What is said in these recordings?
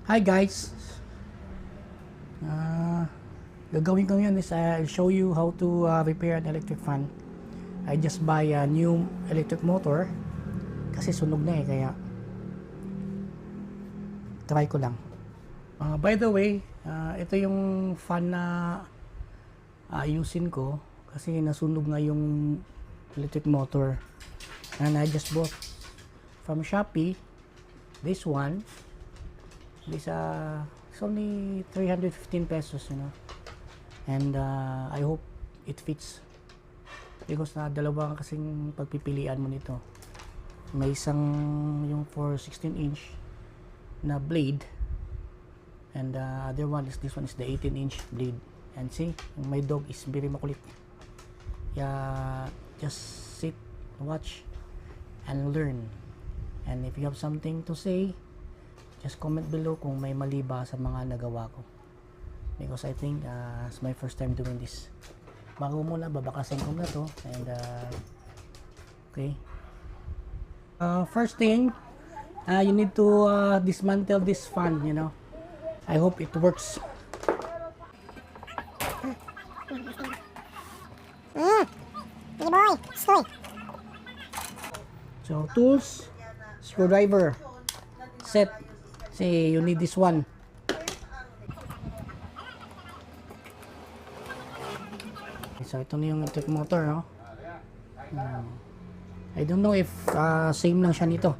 Hi guys! Uh, Gagawin ko ngayon is I'll show you how to repair an electric fan. I just buy a new electric motor kasi sunog na kaya try ko lang. By the way, ito yung fan na ayusin ko kasi nasunog nga yung electric motor. And I just bought from Shopee this one. It's only 315 pesos, and I hope it fits because dalawa kasing pagpipilian mo nito. May isang yung for 16 inch na blade, and other one is this one is the 18 inch blade. And see, my dog is very makulit. Yeah, just sit, watch, and learn. And if you have something to say, just comment below kung may mali ba sa mga nagawa ko, because I think it's my first time doing this. Bago muna, babakasin ko na to. And okay, first thing, you need to dismantle this fan. I hope it works. Hey boy, stoy. So tools, screwdriver, set. See, you need this one. So ito na yung electric motor, no? I don't know if same lang siya nito.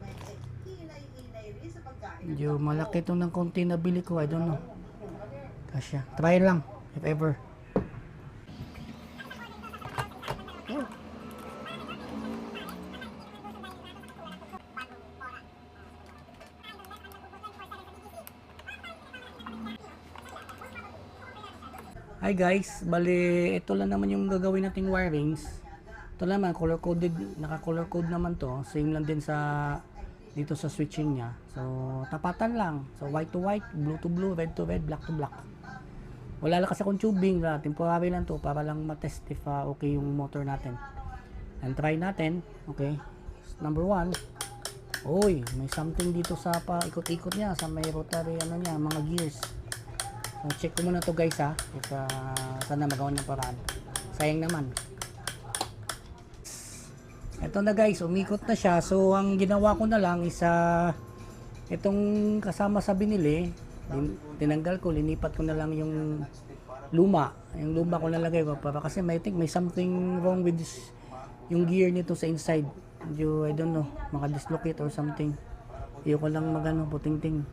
Medyo malaki ito ng konti na bili ko, I don't know. Kasya, try lang if ever. Hi guys, bali ito lang naman yung gagawin nating wirings. Ito naman color coded, naka color code naman to, same lang din sa dito sa switching niya. So tapatan lang. So white to white, blue to blue, red to red, black to black. Wala lang kasi akong tubing, temporary lang to para lang matest if okay yung motor natin. And try natin, okay. Number 1. Oy, may something dito sa ikot-ikot niya, sa may rotary niya, mga gears. So, check ko muna to guys if sana magawa ng paraan. Sayang naman. Ito na guys, umikot na siya. So ang ginawa ko na lang is itong kasama sa binili, tinanggal ko, linipat ko na lang yung luma. Yung luma ko nalagay ko para kasi may something wrong with this, yung gear nito sa inside. I don't know, maka-dislocate or something. Iyo ko lang magano puting-ting.